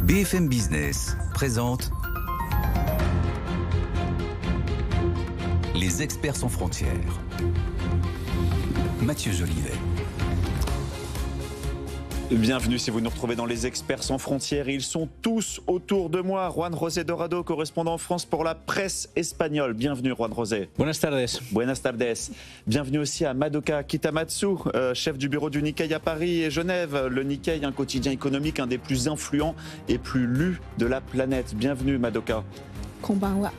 BFM Business présente Les experts sans frontières. Mathieu Jolivet. Bienvenue si vous nous retrouvez dans Les Experts sans frontières. Ils sont tous autour de moi. Juan José Dorado, correspondant en France pour la presse espagnole. Bienvenue Juan José. Buenas tardes. Buenas tardes. Bienvenue aussi à Madoka Kitamatsu, chef du bureau du Nikkei à Paris et Genève. Le Nikkei, un quotidien économique, un des plus influents et plus lus de la planète. Bienvenue Madoka. Konbanwa.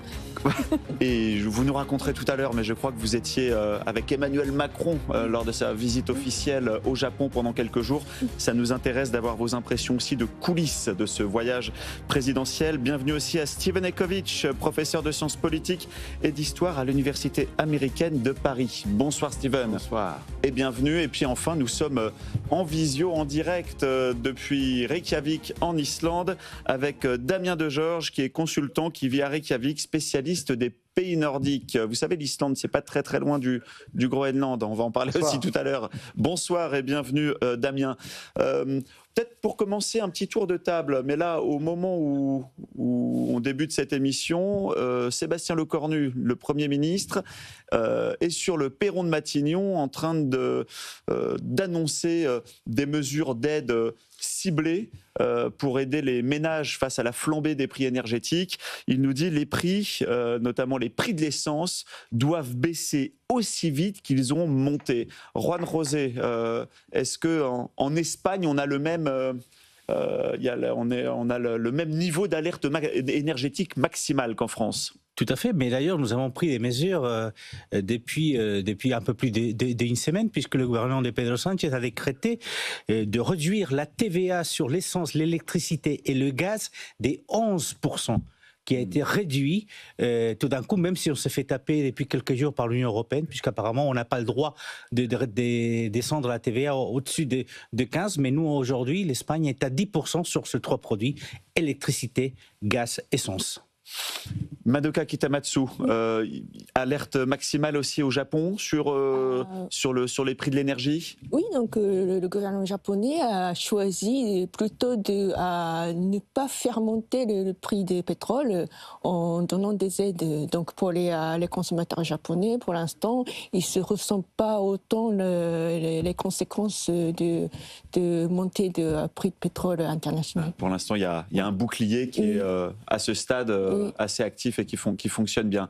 Et vous nous raconterez tout à l'heure, mais je crois que vous étiez avec Emmanuel Macron lors de sa visite officielle au Japon pendant quelques jours. Ça nous intéresse d'avoir vos impressions aussi de coulisses de ce voyage présidentiel. Bienvenue aussi à Steven Ekovitch, professeur de sciences politiques et d'histoire à l'Université américaine de Paris. Bonsoir Steven. Bonsoir. Et bienvenue. Et puis enfin, nous sommes en visio, en direct depuis Reykjavik en Islande avec Damien Degeorges qui est consultant, qui vit à Reykjavik, spécialiste des pays nordiques. Vous savez, l'Islande, c'est pas très très loin du Groenland. On va en parler aussi tout à l'heure. Bonsoir et bienvenue Damien. Peut-être pour commencer un petit tour de table, mais là, au moment où on débute cette émission, Sébastien Lecornu, le Premier ministre, est sur le perron de Matignon en train d'annoncer des mesures d'aide ciblées pour aider les ménages face à la flambée des prix énergétiques. Il nous dit les prix, notamment les prix de l'essence, doivent baisser aussi vite qu'ils ont monté. Juan José, est-ce qu'en Espagne, on a le même... on a le même niveau d'alerte énergétique maximale qu'en France? Tout à fait, mais d'ailleurs nous avons pris des mesures depuis un peu plus d'une semaine, puisque le gouvernement de Pedro Sánchez a décrété de réduire la TVA sur l'essence, l'électricité et le gaz des 11%. Qui a été réduit tout d'un coup, même si on se fait taper depuis quelques jours par l'Union européenne, puisqu'apparemment on n'a pas le droit de descendre la TVA au-dessus de 15%, mais nous aujourd'hui, l'Espagne est à 10% sur ces trois produits, électricité, gaz, essence. Madoka Kitamatsu, alerte maximale aussi au Japon sur les prix de l'énergie? Oui, donc le gouvernement japonais a choisi plutôt de ne pas faire monter le prix du pétrole en donnant des aides. Donc pour les consommateurs japonais, pour l'instant, ils ne se ressentent pas autant les conséquences de montée de prix de pétrole international. Pour l'instant, il y a un bouclier qui est à ce stade assez actif et qui fonctionne bien.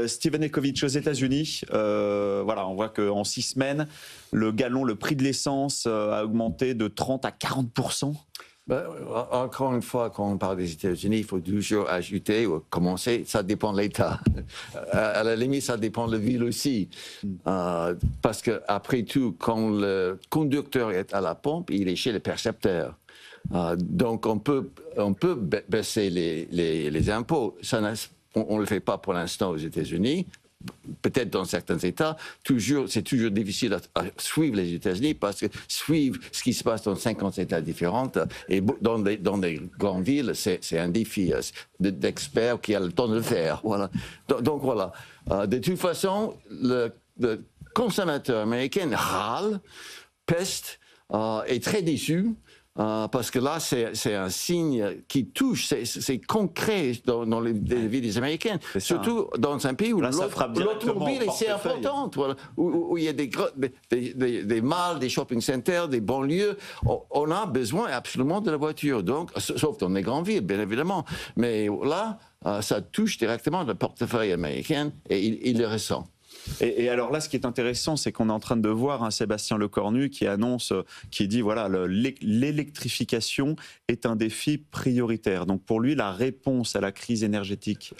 Steven Ekovitch, aux États-Unis, voilà, on voit qu'en 6 semaines, le prix de l'essence a augmenté de 30 à 40%. Encore une fois, quand on parle des États-Unis, il faut toujours ajouter ou commencer, ça dépend de l'État. À la limite, ça dépend de la ville aussi. Parce qu'après tout, quand le conducteur est à la pompe, il est chez le percepteur. Donc on peut baisser les impôts. On ne le fait pas pour l'instant aux États-Unis. Peut-être dans certains États, c'est toujours difficile à suivre les États-Unis parce que suivre ce qui se passe dans 50 États différents et dans des grandes villes, c'est un défi d'experts qui a le temps de le faire. Voilà. Donc voilà. De toute façon, le consommateur américain râle, peste, est très déçu. Parce que là, c'est un signe qui touche, c'est concret dans les vies des Américains. Surtout dans un pays où l'automobile est assez importante, voilà, où il y a des malls, des shopping centers, des banlieues. On a besoin absolument de la voiture, donc, sauf dans les grandes villes, bien évidemment. Mais là, ça touche directement le portefeuille américain et il le ressent. Et alors là, ce qui est intéressant, c'est qu'on est en train de voir Sébastien Lecornu qui dit voilà, l'électrification est un défi prioritaire. Donc pour lui, la réponse à la crise énergétique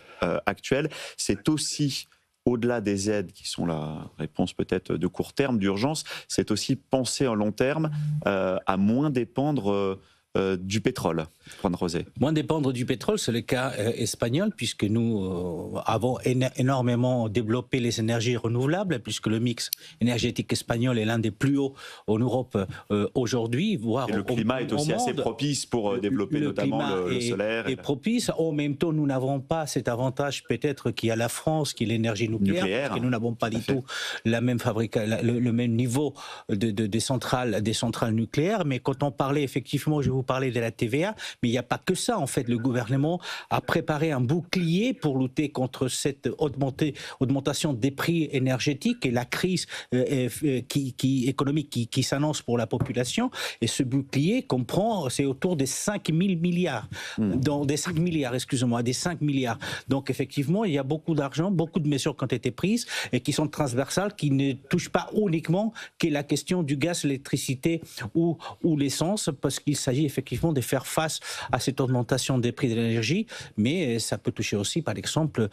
actuelle, c'est aussi, au-delà des aides qui sont la réponse peut-être de court terme, d'urgence, c'est aussi penser en long terme à moins dépendre du pétrole. Juan José. Moins dépendre du pétrole, c'est le cas espagnol, puisque nous avons énormément développé les énergies renouvelables, puisque le mix énergétique espagnol est l'un des plus hauts en Europe aujourd'hui, voire et le climat est aussi assez propice pour développer notamment le solaire. Et propice. En même temps, nous n'avons pas cet avantage peut-être qu'il y a la France, qui est l'énergie nucléaire, parce que nous n'avons pas du tout la même le même niveau des centrales nucléaires. Mais quand on parlait effectivement, je vous parlez de la TVA, mais il n'y a pas que ça. En fait, le gouvernement a préparé un bouclier pour lutter contre cette augmentation des prix énergétiques et la crise économique qui s'annonce pour la population. Et ce bouclier comprend, c'est autour des 5 000 milliards. Des 5 milliards, excusez-moi, des 5 milliards. Donc effectivement, il y a beaucoup d'argent, beaucoup de mesures qui ont été prises et qui sont transversales, qui ne touchent pas uniquement que la question du gaz, l'électricité ou l'essence, parce qu'il s'agit effectivement de faire face à cette augmentation des prix de l'énergie, mais ça peut toucher aussi, par exemple,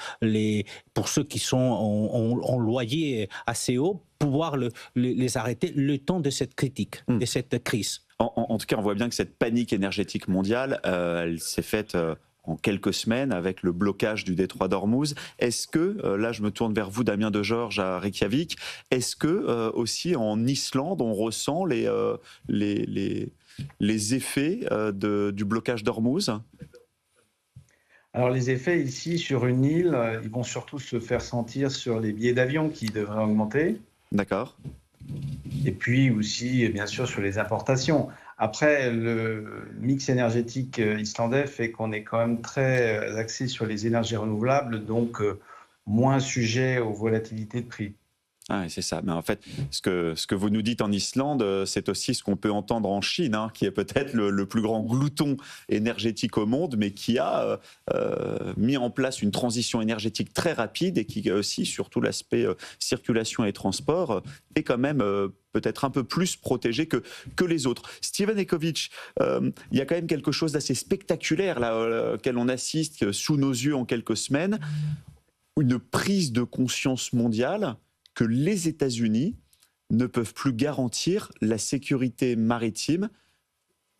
pour ceux qui sont en loyer assez haut, pouvoir les arrêter le temps de cette critique, de cette crise. En tout cas, on voit bien que cette panique énergétique mondiale, elle s'est faite en quelques semaines avec le blocage du détroit d'Ormuz. Est-ce que, là je me tourne vers vous Damien Degeorges à Reykjavik, est-ce que aussi en Islande on ressent les effets du blocage d'Ormuz ? Alors les effets ici sur une île, ils vont surtout se faire sentir sur les billets d'avion qui devraient augmenter. D'accord. Et puis aussi, bien sûr, sur les importations. Après, le mix énergétique islandais fait qu'on est quand même très axé sur les énergies renouvelables, donc moins sujet aux volatilités de prix. Ah, c'est ça. Mais en fait, ce que vous nous dites en Islande, c'est aussi ce qu'on peut entendre en Chine, hein, qui est peut-être le plus grand glouton énergétique au monde, mais qui a mis en place une transition énergétique très rapide et qui aussi, surtout l'aspect circulation et transport, est quand même peut-être un peu plus protégé que les autres. Steven Ecovitch, il y a quand même quelque chose d'assez spectaculaire là, auquel on assiste sous nos yeux en quelques semaines, une prise de conscience mondiale que les États-Unis ne peuvent plus garantir la sécurité maritime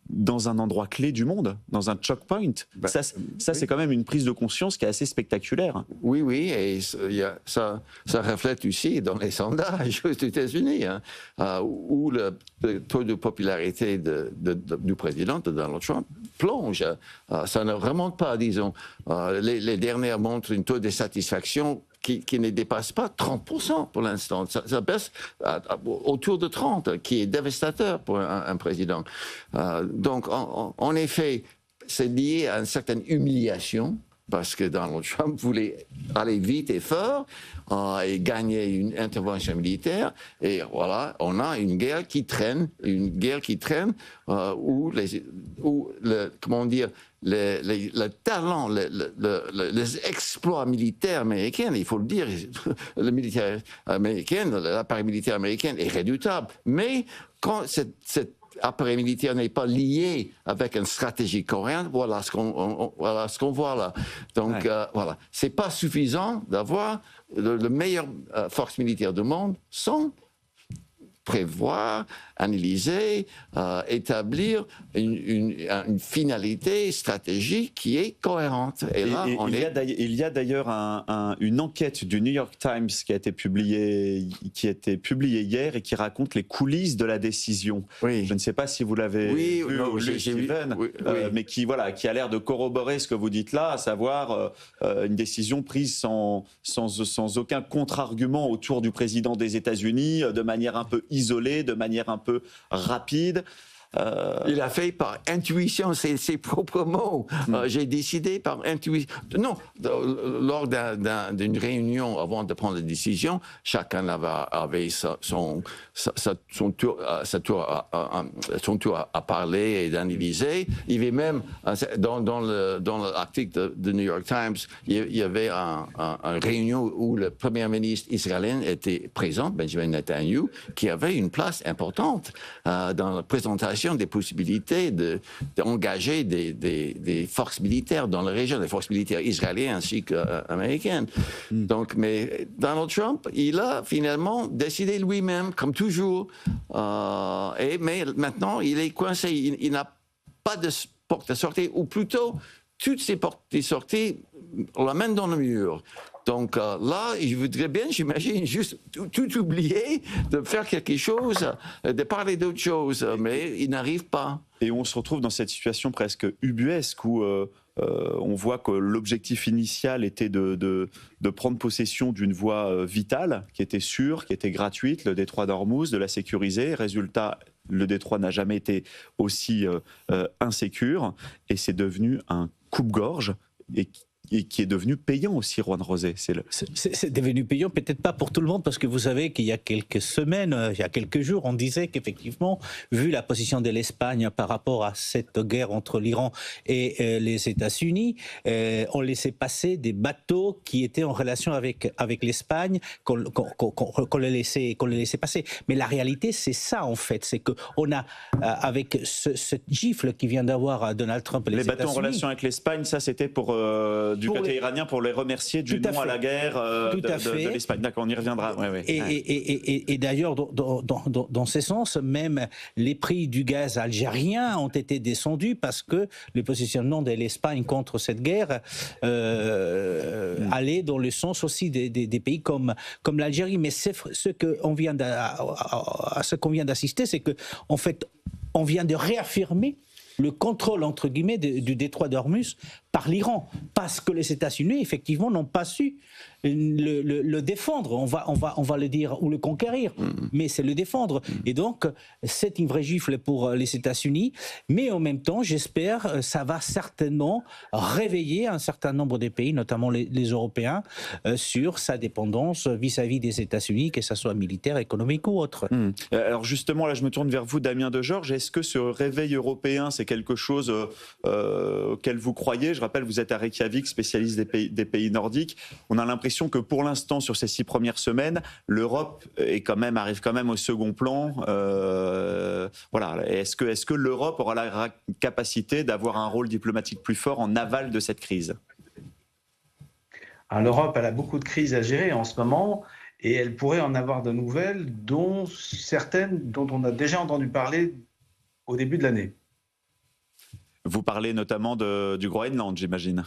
dans un endroit clé du monde, dans un choke point. Ça, c'est quand même une prise de conscience qui est assez spectaculaire. Oui, et ça reflète aussi dans les sondages aux États-Unis, hein, où le taux de popularité du président, de Donald Trump, plonge. Ça ne remonte pas, disons. Les dernières montrent un taux de satisfaction qui ne dépasse pas 30% pour l'instant. Ça baisse autour de 30%, qui est dévastateur pour un président. Donc, en effet, c'est lié à une certaine humiliation, parce que Donald Trump voulait aller vite et fort et gagner une intervention militaire. Et voilà, on a une guerre qui traîne, où comment dire, le talent, les exploits militaires américains, il faut le dire, le militaire américain, l'appareil militaire américain est redoutable. Mais quand cette appareil militaire n'est pas lié avec une stratégie coréenne, voilà ce qu'on voit là. Donc voilà, c'est pas suffisant d'avoir le meilleur force militaire du monde sans prévoir, analyser, établir une finalité stratégique qui est cohérente. Et là, il y a d'ailleurs une enquête du New York Times qui a été publiée hier et qui raconte les coulisses de la décision. Oui. Je ne sais pas si vous l'avez vu, Steven, mais qui a l'air de corroborer ce que vous dites là, à savoir une décision prise sans aucun contre-argument autour du président des États-Unis, de manière un peu isolée, de manière un peu rapide. Il a fait par intuition, c'est ses propres mots. J'ai décidé par intuition. Non, lors d'une réunion avant de prendre la décision, chacun avait son tour à parler et d'analyser. Il y avait même, dans l'article de New York Times, il y avait une réunion où le premier ministre israélien était présent, Benjamin Netanyahu, qui avait une place importante dans la présentation des possibilités d'engager des forces militaires dans la région, des forces militaires israéliennes ainsi qu'américaines. Donc, mais Donald Trump, il a finalement décidé lui-même, comme toujours, mais maintenant, il est coincé. Il n'a pas de porte de sortie, ou plutôt, toutes ces portes de sortie l'amènent dans le mur. Donc là, je voudrais bien, j'imagine, juste tout oublier, de faire quelque chose, de parler d'autre chose, mais il n'arrive pas. Et on se retrouve dans cette situation presque ubuesque où on voit que l'objectif initial était de prendre possession d'une voie vitale, qui était sûre, qui était gratuite, le détroit d'Ormuz, de la sécuriser. Résultat, le détroit n'a jamais été aussi insécure, et c'est devenu un coupe-gorge et qui est devenu payant aussi, Juan José. C'est devenu payant, peut-être pas pour tout le monde, parce que vous savez qu'il y a quelques semaines, il y a quelques jours, on disait qu'effectivement, vu la position de l'Espagne par rapport à cette guerre entre l'Iran et les États-Unis, on laissait passer des bateaux qui étaient en relation avec l'Espagne, qu'on les laissait passer. Mais la réalité, c'est ça en fait, c'est qu'on a, avec ce gifle qui vient d'avoir Donald Trump et les États-Unis... bateaux en relation avec l'Espagne, ça c'était pour... du côté iranien pour les remercier du non à la guerre de l'Espagne. D'accord, on y reviendra. Ouais. Et d'ailleurs, dans ce sens, même les prix du gaz algérien ont été descendus parce que le positionnement de l'Espagne contre cette guerre allait dans le sens aussi des pays comme l'Algérie. Mais ce qu'on vient d'assister, c'est que en fait, on vient de réaffirmer le contrôle, entre guillemets, du détroit d'Ormuz par l'Iran, parce que les États-Unis, effectivement, n'ont pas su le défendre, on va le dire, ou le conquérir, mais c'est le défendre. Et donc, c'est une vraie gifle pour les États-Unis, mais en même temps, j'espère, ça va certainement réveiller un certain nombre de pays, notamment les Européens, sur sa dépendance vis-à-vis des États-Unis, que ce soit militaire, économique ou autre. Alors justement, là, je me tourne vers vous, Damien Degeorges. Est-ce que ce réveil européen, c'est quelque chose auquel vous croyez? Je rappelle, vous êtes à Reykjavik, spécialiste des pays nordiques. On a l'impression que pour l'instant, sur ces 6 premières semaines, l'Europe arrive quand même au second plan. Voilà. Est-ce que l'Europe aura la capacité d'avoir un rôle diplomatique plus fort en aval de cette crise? L'Europe, elle a beaucoup de crises à gérer en ce moment, et elle pourrait en avoir de nouvelles, dont certaines dont on a déjà entendu parler au début de l'année. Vous parlez notamment du Groenland, j'imagine.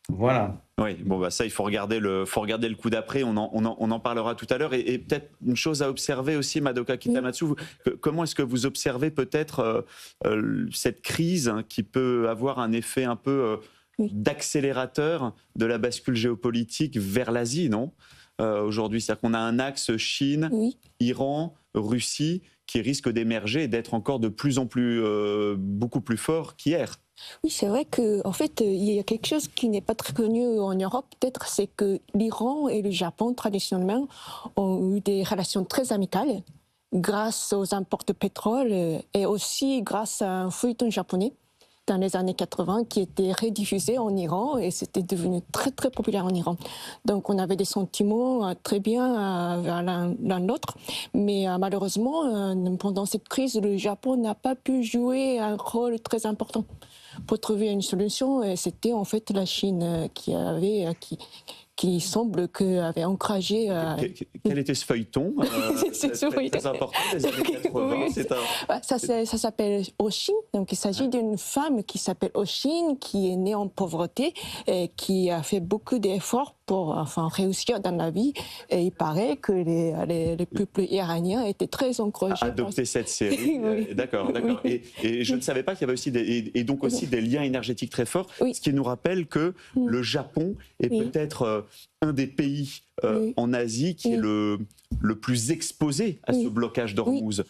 Voilà. Oui, bon bah ça, il faut regarder le coup d'après. On en parlera tout à l'heure. Et peut-être une chose à observer aussi, Madoka Kitamatsu. Comment est-ce que vous observez peut-être cette crise qui peut avoir un effet un peu d'accélérateur de la bascule géopolitique vers l'Asie, non? Aujourd'hui, c'est-à-dire qu'on a un axe Chine, Iran, Russie qui risque d'émerger et d'être encore de plus en plus beaucoup plus fort qu'hier. Oui, c'est vrai qu'en fait, il y a quelque chose qui n'est pas très connu en Europe, peut-être, c'est que l'Iran et le Japon, traditionnellement, ont eu des relations très amicales grâce aux imports de pétrole et aussi grâce à un feuilleton japonais dans les années 80 qui était rediffusé en Iran et c'était devenu très très populaire en Iran. Donc on avait des sentiments très bien vers l'un l'autre, mais malheureusement pendant cette crise le Japon n'a pas pu jouer un rôle très important pour trouver une solution et c'était en fait la Chine qui semble avait encouragé... Quel était ce feuilleton C'est très important des années 80. Ça s'appelle Oshin. Donc il s'agit d'une femme qui s'appelle Oshin, qui est née en pauvreté et qui a fait beaucoup d'efforts pour réussir dans la vie. Et il paraît que les peuples iraniens étaient très encouragés. Adopter cette série. D'accord. Oui. Et je ne savais pas qu'il y avait aussi des liens énergétiques très forts, ce qui nous rappelle que le Japon est peut-être un des pays en Asie qui est le plus exposé à ce blocage d'Ormuz.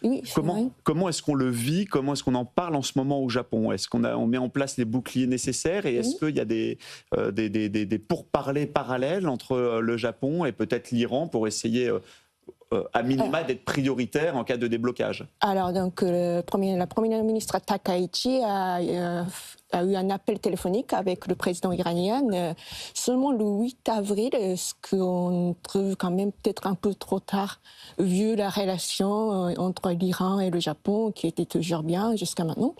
Comment est-ce qu'on le vit? Comment est-ce qu'on en parle en ce moment au Japon? Est-ce qu'on met en place les boucliers nécessaires? Et est-ce qu'il y a des pourparlers parallèles entre le Japon et peut-être l'Iran pour essayer à minima d'être prioritaire en cas de déblocage? Alors, donc, la première ministre Takaichi a eu un appel téléphonique avec le président iranien seulement le 8 avril, ce qu'on trouve quand même peut-être un peu trop tard, vu la relation entre l'Iran et le Japon, qui était toujours bien jusqu'à maintenant.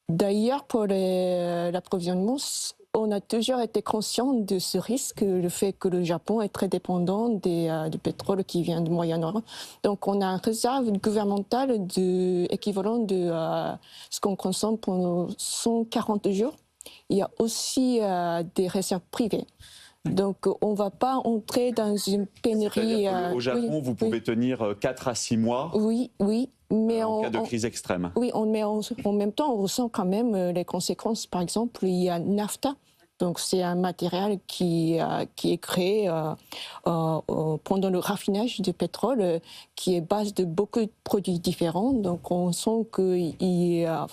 D'ailleurs, pour l'approvisionnement, on a toujours été conscient de ce risque, le fait que le Japon est très dépendant du pétrole qui vient du Moyen-Orient. Donc on a une réserve gouvernementale équivalent de ce qu'on consomme pendant 140 jours. Il y a aussi des réserves privées. Donc on ne va pas entrer dans une pénurie. Au Japon, vous pouvez tenir 4 à 6 mois. Oui. Mais en cas de crise extrême. Oui, mais en même temps, on ressent quand même les conséquences. Par exemple, il y a NAFTA Donc c'est un matériel qui est créé pendant le raffinage du pétrole, qui est base de beaucoup de produits différents. Donc on sent qu'il y a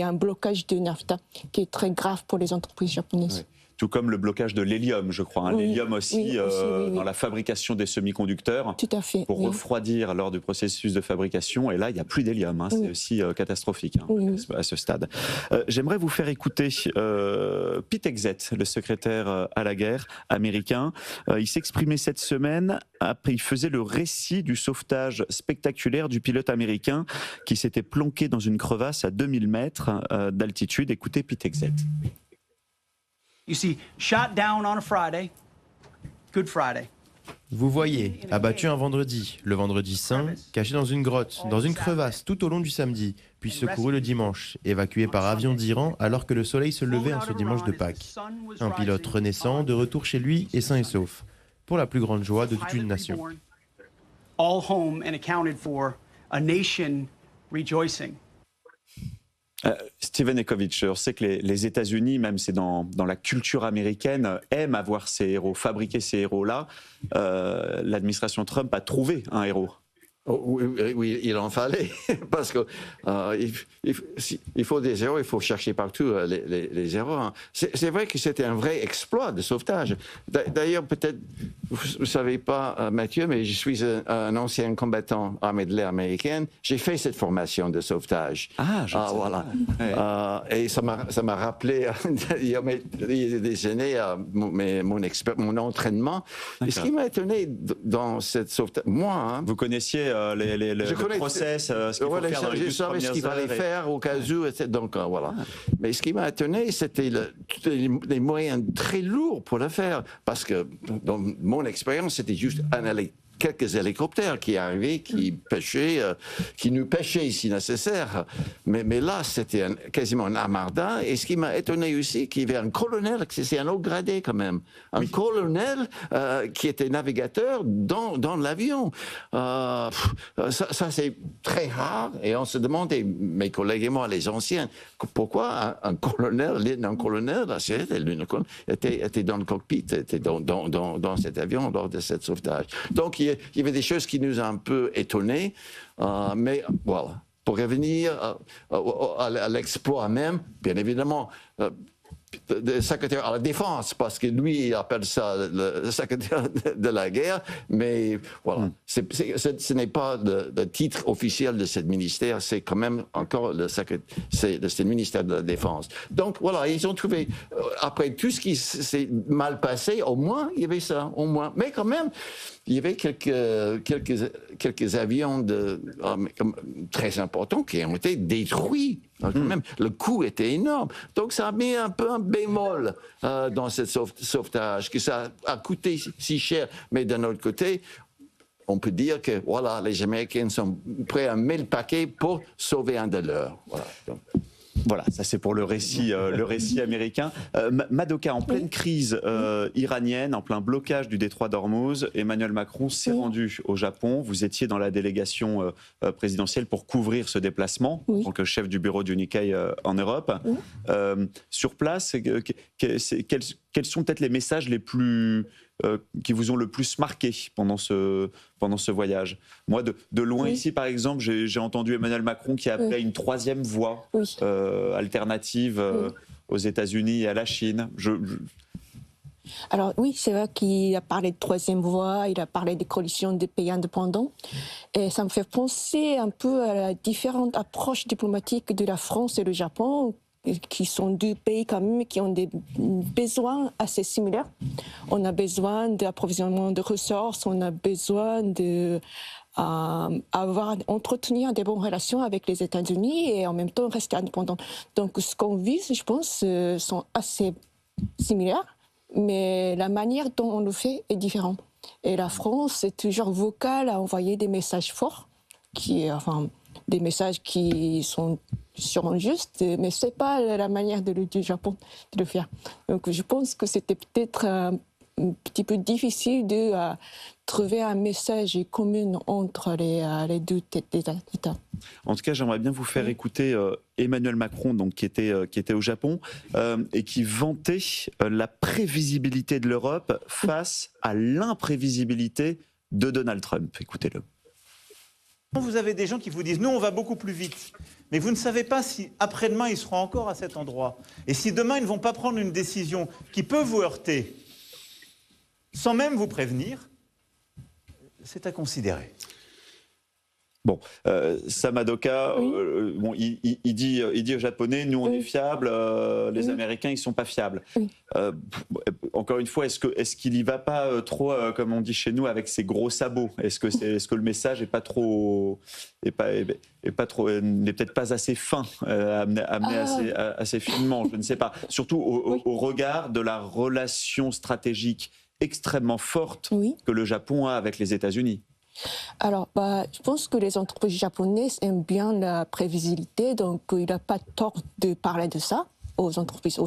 un blocage de NAFTA qui est très grave pour les entreprises japonaises. Oui. Tout comme le blocage de l'hélium, je crois. Oui, l'hélium aussi, dans la fabrication des semi-conducteurs. Tout à fait. Pour refroidir lors du processus de fabrication. Et là, il n'y a plus d'hélium. C'est aussi catastrophique à ce stade. J'aimerais vous faire écouter Pete Hegseth, le secrétaire à la guerre américain. Il s'exprimait cette semaine. Après, il faisait le récit du sauvetage spectaculaire du pilote américain qui s'était planqué dans une crevasse à 2000 mètres d'altitude. Écoutez Pete Hegseth. You see, shot down on a Friday, Good Friday. Vous voyez, abattu un vendredi, le vendredi saint, caché dans une grotte, dans une crevasse tout au long du samedi, puis secouru le dimanche, évacué par avion d'Iran alors que le soleil se levait en ce dimanche de Pâques. Un pilote renaissant, de retour chez lui et sain et sauf, pour la plus grande joie de toute une nation. All home and accounted for, a nation rejoicing. Steven Ekovitch, je sais que les États-Unis, même c'est dans la culture américaine, aiment avoir ces héros, fabriquer ces héros-là. L'administration Trump a trouvé un héros. Oh, oui, il en fallait, parce que il faut des héros, il faut chercher partout les héros. Hein. C'est vrai que c'était un vrai exploit de sauvetage. D'ailleurs, peut-être, vous ne savez pas, Mathieu, mais je suis un ancien combattant armé de l'air américaine. J'ai fait cette formation de sauvetage. Voilà. Ouais. Et ça m'a rappelé, il y a des années, mon entraînement. Et ce qui m'a étonné dans cette sauvetage, moi... Vous connaissiez le process, ce qu'il faut faire dans les 12 premières heures. Je savais ce qu'il fallait faire au cas où, etc. Donc voilà. Mais ce qui m'a étonné, c'était les moyens très lourds pour le faire. Parce que dans mon expérience, c'était juste quelques hélicoptères qui arrivaient, qui nous pêchaient si nécessaire. Mais là, c'était quasiment un armada. Et ce qui m'a étonné aussi, qu'il y avait un colonel, c'est un haut gradé quand même, un colonel qui était navigateur dans l'avion. Ça c'est très rare. Et on se demandait, mes collègues et moi, les anciens, pourquoi un colonel, lieutenant-colonel, était dans le cockpit, était dans cet avion lors de ce sauvetage. Donc, il y avait des choses qui nous ont un peu étonnés, mais voilà. Pour revenir à l'exploit même, bien évidemment, le secrétaire à la défense, parce que lui, il appelle ça le secrétaire de la guerre, mais voilà, ce n'est pas le titre officiel de ce ministère, c'est quand même encore le ministère de la Défense. Donc voilà, ils ont trouvé, après tout ce qui s'est mal passé, au moins, il y avait ça, au moins. Mais quand même, il y avait quelques avions très importants qui ont été détruits. Quand même, le coût était énorme. Donc ça a mis un peu un bémol dans ce sauvetage, que ça a coûté si cher. Mais d'un autre côté, on peut dire que voilà, les Américains sont prêts à mettre le paquet pour sauver un de leurs. Voilà. Donc. Voilà, ça c'est pour le récit américain. Madoka, en pleine crise iranienne, en plein blocage du détroit d'Ormuz, Emmanuel Macron s'est rendu au Japon. Vous étiez dans la délégation présidentielle pour couvrir ce déplacement, en tant que chef du bureau du Nikkei en Europe. Sur place, quels sont peut-être les messages les plus... qui vous ont le plus marqué pendant ce voyage? Moi, de loin ici, par exemple, j'ai entendu Emmanuel Macron qui appelait à une troisième voie alternative aux États-Unis et à la Chine. Alors oui, c'est vrai qu'il a parlé de troisième voie, il a parlé des coalitions des pays indépendants. Et ça me fait penser un peu à la différente approche diplomatique de la France et du Japon, qui sont deux pays quand même qui ont des besoins assez similaires. On a besoin d'approvisionnement de ressources, on a besoin de entretenir des bonnes relations avec les États-Unis et en même temps rester indépendant. Donc ce qu'on vise, je pense, sont assez similaires, mais la manière dont on le fait est différente. Et la France est toujours vocale à envoyer des messages forts, des messages qui sont sûrement justes, mais ce n'est pas la manière du Japon de le faire. Donc je pense que c'était peut-être un petit peu difficile de trouver un message commun entre les deux États. En tout cas, j'aimerais bien vous faire écouter Emmanuel Macron, donc, qui était au Japon, et qui vantait la prévisibilité de l'Europe face à l'imprévisibilité de Donald Trump. Écoutez-le. Vous avez des gens qui vous disent « nous, on va beaucoup plus vite ». Mais vous ne savez pas si après-demain, ils seront encore à cet endroit. Et si demain, ils ne vont pas prendre une décision qui peut vous heurter, sans même vous prévenir, c'est à considérer. Bon, Samadoka, bon, il dit aux Japonais, nous on est fiables, les Américains ils sont pas fiables. Encore une fois, est-ce qu'il y va pas trop, comme on dit chez nous, avec ses gros sabots? Est-ce que le message est pas trop, n'est peut-être pas assez fin, amené assez finement, je ne sais pas. Surtout au regard de la relation stratégique extrêmement forte que le Japon a avec les États-Unis. Alors, je pense que les entreprises japonaises aiment bien la prévisibilité, donc il n'a pas tort de parler de ça aux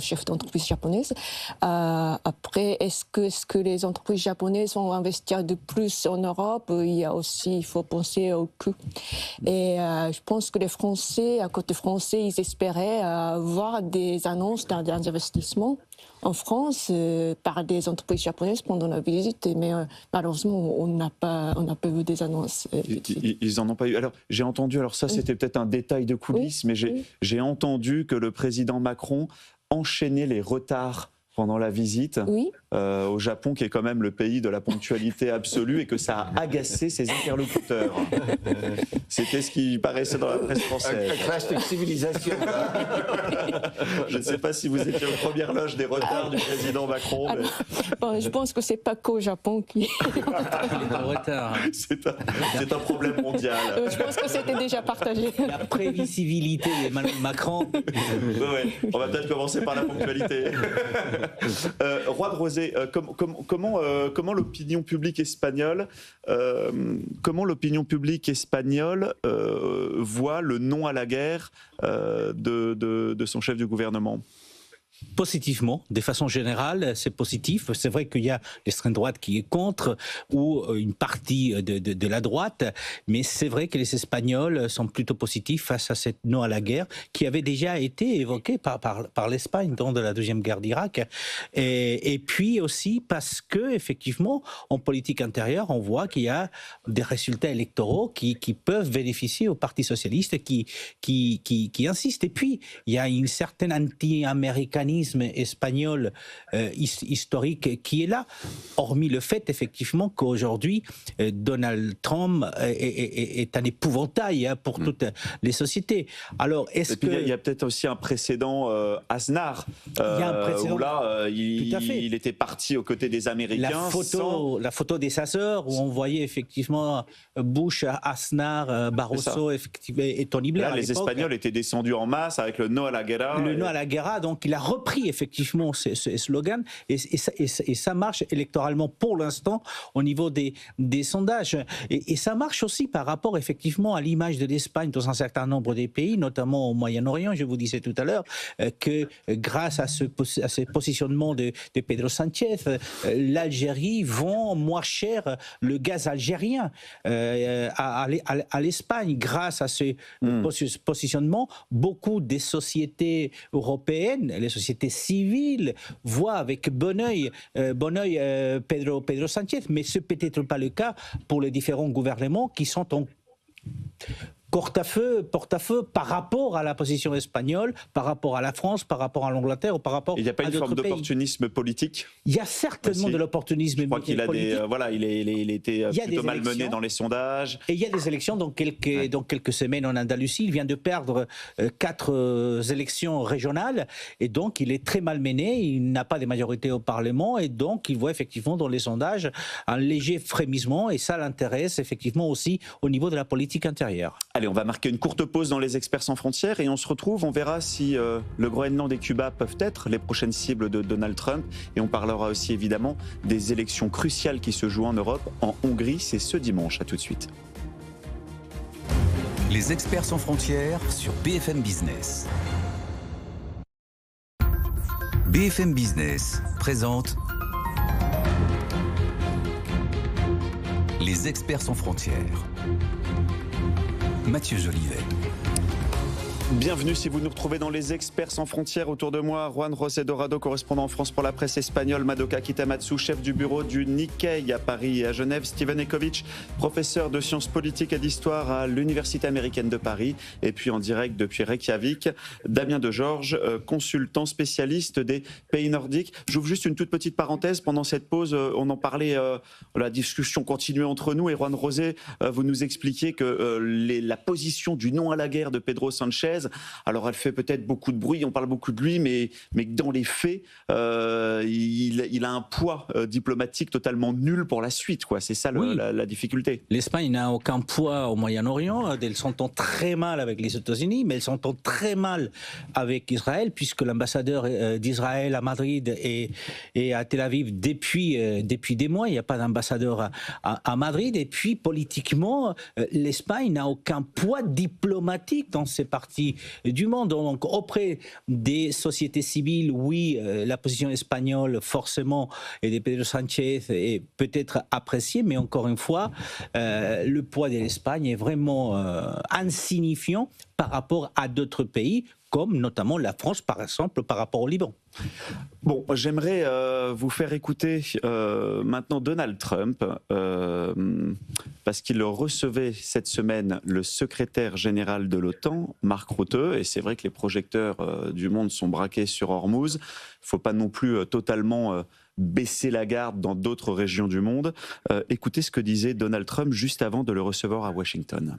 chefs d'entreprise japonaises. Après, est-ce que les entreprises japonaises vont investir de plus en Europe? Il faut penser au coût. Et je pense que les Français, à côté français, ils espéraient voir des annonces d'investissement en France par des entreprises japonaises pendant la visite, mais malheureusement, on n'a pas vu des annonces. Ils n'en ont pas eu. Alors, j'ai entendu, ça c'était peut-être un détail de coulisses, mais j'ai entendu que le président Macron enchaînait les retards pendant la visite au Japon, qui est quand même le pays de la ponctualité absolue, et que ça a agacé ses interlocuteurs. C'était ce qui paraissait dans la presse française. Un clash de civilisation. Je ne sais pas si vous étiez aux premières loges des retards du président Macron. Alors, bon, je pense que c'est pas qu'au Japon qui retard. C'est un problème mondial. Je pense que c'était déjà partagé. La prévisibilité d'Emmanuel Macron. On va peut-être commencer par la ponctualité. Roi de Rosé, comment l'opinion publique espagnole, voit le non à la guerre de son chef du gouvernement? Positivement, de façon générale, c'est positif. C'est vrai qu'il y a l'extrême droite qui est contre, ou une partie de la droite, mais c'est vrai que les Espagnols sont plutôt positifs face à cette non à la guerre qui avait déjà été évoquée par l'Espagne dans la Deuxième Guerre d'Irak. Et puis aussi parce que, effectivement, en politique intérieure, on voit qu'il y a des résultats électoraux qui peuvent bénéficier au Parti socialiste qui insiste. Et puis, il y a une certaine anti-américanisme espagnol historique qui est là, hormis le fait effectivement qu'aujourd'hui Donald Trump est un épouvantail pour toutes les sociétés. Alors, il y a peut-être aussi un précédent Aznar, où là il était parti aux côtés des Américains. La photo des chasseurs où on voyait effectivement Bush, Aznar, Barroso et Tony Blair. Là, les Espagnols étaient descendus en masse avec le no à la guerra. Le no à la guerra, donc il a repris effectivement ce slogan et ça marche électoralement pour l'instant au niveau des sondages. Et ça marche aussi par rapport effectivement à l'image de l'Espagne dans un certain nombre des pays, notamment au Moyen-Orient. Je vous disais tout à l'heure que grâce à ce positionnement de Pedro Sánchez, l'Algérie vend moins cher le gaz algérien à l'Espagne. Grâce à ce positionnement, beaucoup des sociétés européennes, les sociétés civiles, voient avec bon œil Pedro Sánchez, mais ce peut être pas le cas pour les différents gouvernements qui sont en porte-à-feu par rapport à la position espagnole, par rapport à la France, par rapport à l'Angleterre ou par rapport à d'autres pays. Il n'y a pas une forme d'opportunisme politique? Il y a certainement de l'opportunisme politique. Je crois qu'il était plutôt malmené dans les sondages. Et il y a des élections dans quelques semaines en Andalousie. Il vient de perdre 4 élections régionales et donc il est très malmené. Il n'a pas de majorité au Parlement et donc il voit effectivement dans les sondages un léger frémissement et ça l'intéresse effectivement aussi au niveau de la politique intérieure. Allez, on va marquer une courte pause dans les Experts sans frontières et on se retrouve, on verra si le Groenland et Cuba peuvent être les prochaines cibles de Donald Trump et on parlera aussi évidemment des élections cruciales qui se jouent en Europe, en Hongrie, c'est ce dimanche. À tout de suite. Les Experts sans frontières sur BFM Business. BFM Business présente Les experts sans frontières. Mathieu Jolivet. Bienvenue si vous nous retrouvez dans les Experts sans frontières. Autour de moi, Juan José Dorado, correspondant en France pour la presse espagnole, Madoka Kitamatsu, chef du bureau du Nikkei à Paris et à Genève, Steven Ekovitch, professeur de sciences politiques et d'histoire à l'Université américaine de Paris, et puis en direct depuis Reykjavik, Damien Degeorges, consultant spécialiste des pays nordiques. J'ouvre juste une toute petite parenthèse. Pendant cette pause, on en parlait, la discussion continuait entre nous, et Juan José, vous nous expliquiez que la position du non à la guerre de Pedro Sánchez, alors elle fait peut-être beaucoup de bruit, on parle beaucoup de lui, mais dans les faits, il a un poids diplomatique totalement nul pour la suite, quoi. C'est ça la difficulté. L'Espagne n'a aucun poids au Moyen-Orient. Elle s'entend très mal avec les États-Unis, mais elle s'entend très mal avec Israël, puisque l'ambassadeur d'Israël à Madrid et à Tel Aviv depuis des mois. Il n'y a pas d'ambassadeur à Madrid. Et puis politiquement, l'Espagne n'a aucun poids diplomatique dans ces parties du monde. Donc auprès des sociétés civiles, oui, la position espagnole forcément et de Pedro Sánchez est peut-être appréciée, mais encore une fois, le poids de l'Espagne est vraiment insignifiant par rapport à d'autres pays, comme notamment la France, par exemple, par rapport au Liban. Bon, j'aimerais vous faire écouter maintenant Donald Trump, parce qu'il recevait cette semaine le secrétaire général de l'OTAN, Mark Rutte, et c'est vrai que les projecteurs du monde sont braqués sur Hormuz. Il ne faut pas non plus totalement baisser la garde dans d'autres régions du monde. Écoutez ce que disait Donald Trump juste avant de le recevoir à Washington.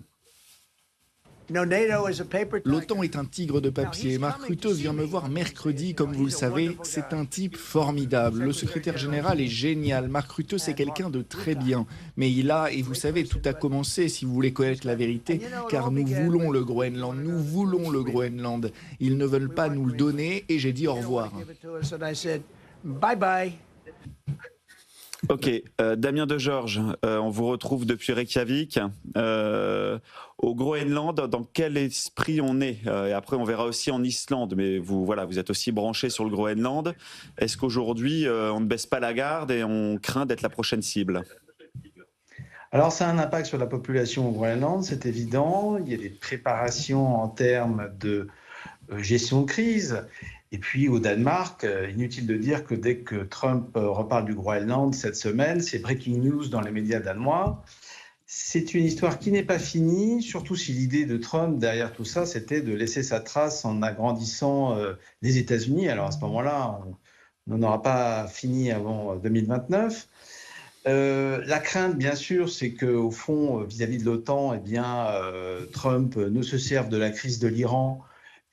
L'OTAN est un tigre de papier. Mark Rutte vient me voir mercredi, comme vous le savez. C'est un type formidable. Le secrétaire général est génial. Mark Rutte, c'est quelqu'un de très bien. Mais et vous savez, tout a commencé, si vous voulez connaître la vérité, car nous voulons le Groenland. Nous voulons le Groenland. Ils ne veulent pas nous le donner et j'ai dit au revoir. Bye bye. Ok, Damien Degeorges, on vous retrouve depuis Reykjavik. Au Groenland, dans quel esprit on est et après, on verra aussi en Islande, mais vous êtes aussi branché sur le Groenland. Est-ce qu'aujourd'hui, on ne baisse pas la garde et on craint d'être la prochaine cible ? Alors, ça a un impact sur la population au Groenland, c'est évident. Il y a des préparations en termes de gestion de crise. Et puis au Danemark, inutile de dire que dès que Trump reparle du Groenland cette semaine, c'est breaking news dans les médias danois. C'est une histoire qui n'est pas finie, surtout si l'idée de Trump derrière tout ça, c'était de laisser sa trace en agrandissant les États-Unis. Alors à ce moment-là, on n'en aura pas fini avant 2029. La crainte, bien sûr, c'est qu'au fond, vis-à-vis de l'OTAN, Trump ne se serve de la crise de l'Iran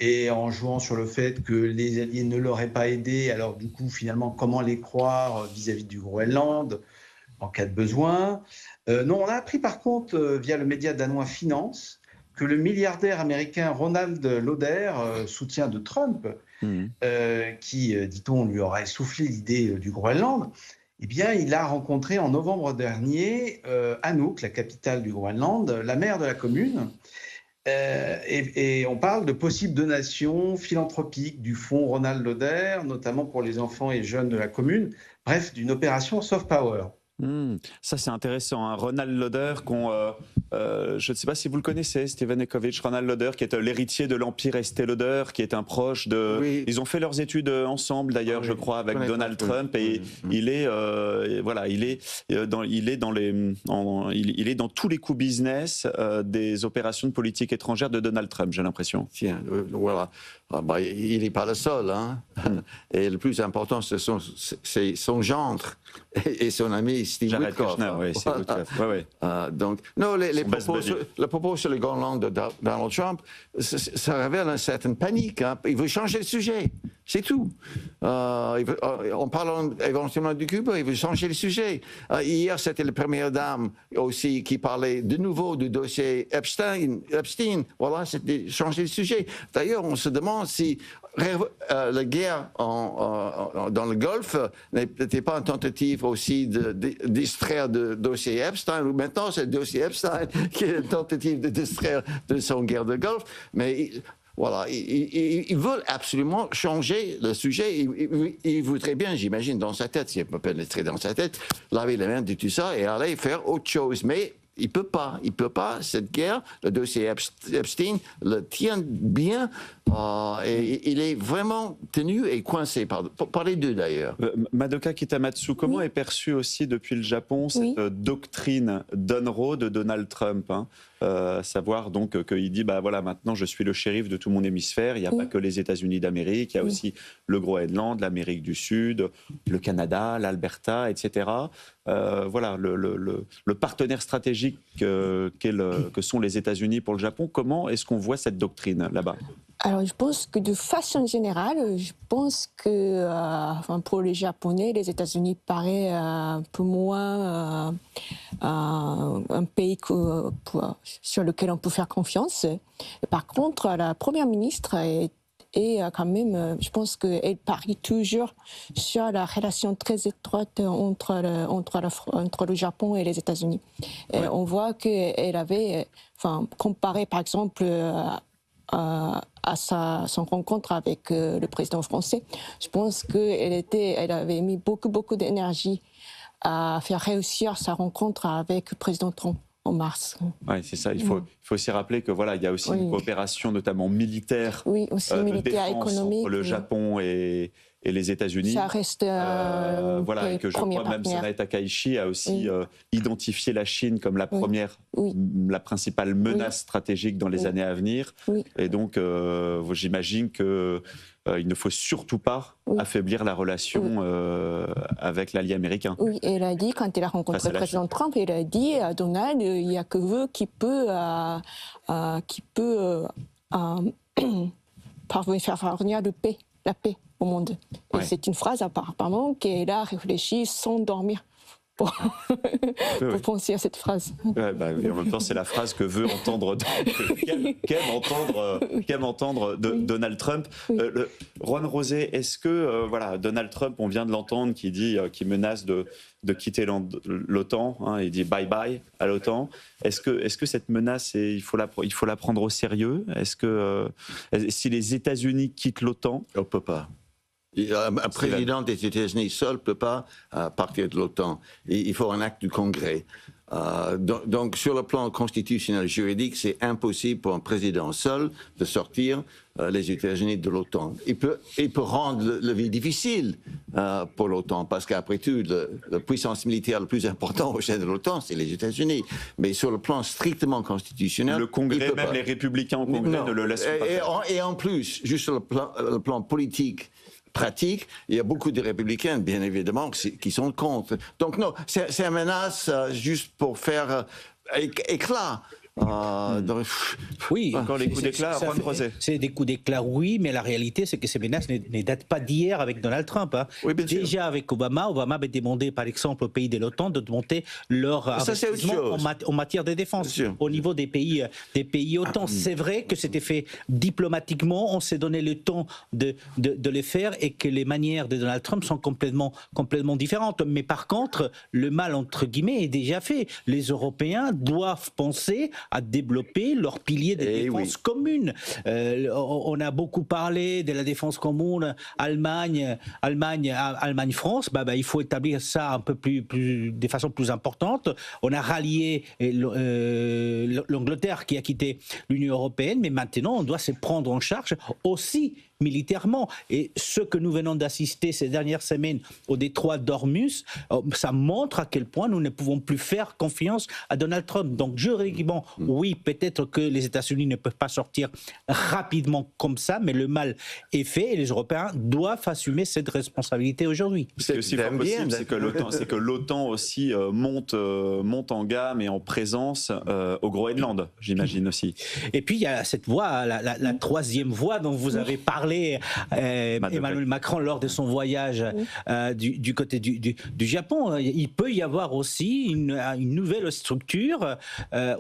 et en jouant sur le fait que les alliés ne l'auraient pas aidé, alors du coup, finalement, comment les croire vis-à-vis du Groenland en cas de besoin. Non, on a appris par contre, via le média danois Finance, que le milliardaire américain Ronald Lauder, soutien de Trump, qui, dit-on, lui aurait soufflé l'idée du Groenland, eh bien, il a rencontré en novembre dernier Anouk, la capitale du Groenland, la maire de la commune. Et on parle de possibles donations philanthropiques du fonds Ronald Lauder, notamment pour les enfants et jeunes de la commune. Bref, d'une opération soft power. Ça c'est intéressant, hein. Ronald Lauder, je ne sais pas si vous le connaissez, Steven Ekovitch, Ronald Lauder, qui est l'héritier de l'empire Estée Lauder, qui est un proche de... Oui. Ils ont fait leurs études ensemble d'ailleurs, je crois, avec Donald Trump, et il est dans tous les coups business des opérations de politique étrangère de Donald Trump, j'ai l'impression. Tiens, voilà. Il n'est pas le seul, hein. Et le plus important, c'est son gendre et son ami Steve Witkoff. Oui, c'est Witkoff. Ouais. Donc, non, le propos sur le Groenland de Donald Trump, ça révèle une certaine panique. Hein. Il veut changer le sujet, c'est tout. On parle éventuellement du Cuba, il veut changer le sujet. Hier, c'était la première dame aussi qui parlait de nouveau du dossier Epstein. Voilà, c'était changer le sujet. D'ailleurs, on se demande si la guerre dans le Golfe n'était pas une tentative aussi de distraire le dossier Epstein, ou maintenant c'est le dossier Epstein qui est une tentative de distraire de son guerre de Golfe. Mais Voilà, ils veulent absolument changer le sujet. Ils voudraient bien, j'imagine, dans sa tête, s'il peut pénétrer dans sa tête, laver les mains de tout ça et aller faire autre chose. Mais il peut pas. Cette guerre, le dossier Epstein, le tient bien. Et il est vraiment tenu et coincé par les deux d'ailleurs. Madoka Kitamatsu, comment est perçue aussi depuis le Japon cette doctrine Donro de Donald Trump, savoir donc qu'il dit voilà, maintenant je suis le shérif de tout mon hémisphère, il n'y a pas que les États-Unis d'Amérique, il y a aussi le Groenland, l'Amérique du Sud, le Canada, l'Alberta, etc. Voilà, le partenaire stratégique que sont les États-Unis pour le Japon, comment est-ce qu'on voit cette doctrine là-bas ? Alors, je pense que de façon générale, je pense que pour les Japonais, les États-Unis paraît un peu moins un pays sur lequel on peut faire confiance. Et par contre, la première ministre est quand même, je pense qu'elle parie toujours sur la relation très étroite entre le Japon et les États-Unis. Ouais. On voit qu'elle avait, comparé par exemple à son rencontre avec le président français, je pense qu'elle avait mis beaucoup d'énergie à faire réussir sa rencontre avec le président Trump en mars. Oui, c'est ça. Il faut aussi rappeler que voilà, il y a aussi une coopération notamment militaire, militaire, défense économique, entre le Japon et les États-Unis. Ça reste voilà, et que je crois même Sanae Takaichi a aussi identifié la Chine comme la la principale menace stratégique dans les années à venir. Et donc, j'imagine que il ne faut surtout pas affaiblir la relation avec l'allié américain. Oui, elle a dit, quand elle a rencontré le président Trump, elle a dit à Donald, il n'y a que vous qui peut faire parvenir la paix au monde. Et c'est une phrase apparemment qu'elle a réfléchi sans dormir pour penser à cette phrase. Ouais, et en même temps, c'est la phrase que veut entendre, qu'aime entendre Donald Trump. Juan Rosé, est-ce que Donald Trump, on vient de l'entendre, qui menace de quitter l'OTAN, il dit bye bye à l'OTAN. Est-ce que cette menace, il faut la prendre au sérieux ? Est-ce que si les États-Unis quittent l'OTAN, on ne peut pas. Un président des États-Unis seul ne peut pas partir de l'OTAN. Il faut un acte du Congrès. Donc, sur le plan constitutionnel juridique, c'est impossible pour un président seul de sortir les États-Unis de l'OTAN. Il peut rendre la vie difficile pour l'OTAN, parce qu'après tout, la puissance militaire la plus importante au sein de l'OTAN, c'est les États-Unis. Mais sur le plan strictement constitutionnel, le Congrès, même les républicains au Congrès ne le laissent pas faire. Et en plus, juste sur le plan politique, pratique, il y a beaucoup de républicains, bien évidemment, qui sont contre. Donc non, c'est une menace juste pour faire éclat. Oui, encore les coups d'éclat, Juan Rosé. C'est des coups d'éclat, oui, mais la réalité, c'est que ces menaces ne datent pas d'hier avec Donald Trump. Oui, déjà avec Obama avait demandé, par exemple, aux pays de l'OTAN de monter leur investissement en matière de défense au niveau des pays OTAN. C'est vrai que c'était fait diplomatiquement, on s'est donné le temps de le faire et que les manières de Donald Trump sont complètement différentes. Mais par contre, le mal, entre guillemets, est déjà fait. Les Européens doivent penser à développer leur pilier de défense commune. On a beaucoup parlé de la défense commune Allemagne-France. Il faut établir ça un peu plus de façon plus importante. On a rallié l'Angleterre qui a quitté l'Union européenne, mais maintenant on doit se prendre en charge aussi militairement. Et ce que nous venons d'assister ces dernières semaines au détroit d'Ormuz, ça montre à quel point nous ne pouvons plus faire confiance à Donald Trump. Donc juridiquement, oui, peut-être que les États-Unis ne peuvent pas sortir rapidement comme ça, mais le mal est fait et les Européens doivent assumer cette responsabilité aujourd'hui. Ce qui est aussi fort possible, c'est que l'OTAN aussi monte en gamme et en présence au Groenland, j'imagine aussi. Et puis il y a cette voie, la troisième voie dont vous avez parlé, Emmanuel Macron lors de son voyage du côté du Japon. Il peut y avoir aussi une nouvelle structure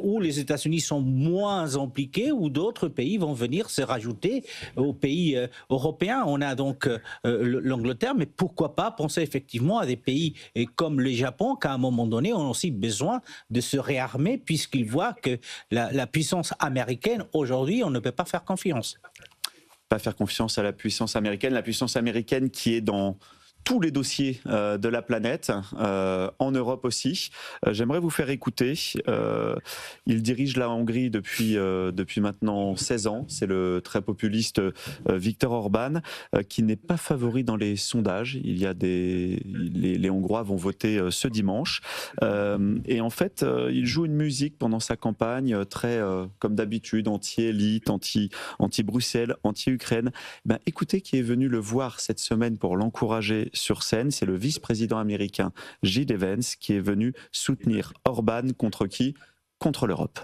où les États-Unis sont moins impliqués, où d'autres pays vont venir se rajouter aux pays européens. On a donc l'Angleterre, mais pourquoi pas penser effectivement à des pays comme le Japon, qu'à un moment donné ont aussi besoin de se réarmer puisqu'ils voient que la puissance américaine, aujourd'hui, on ne peut pas faire confiance. pas faire confiance à la puissance américaine qui est dans tous les dossiers de la planète, en Europe aussi. J'aimerais vous faire écouter. Il dirige la Hongrie depuis maintenant 16 ans. C'est le très populiste Viktor Orban, qui n'est pas favori dans les sondages. Les Hongrois vont voter ce dimanche. Et en fait, il joue une musique pendant sa campagne très, comme d'habitude, anti-élite, anti-Bruxelles, anti-Ukraine. Écoutez qui est venu le voir cette semaine pour l'encourager sur scène, c'est le vice-président américain J.D. Vance qui est venu soutenir Orban contre qui ? Contre l'Europe.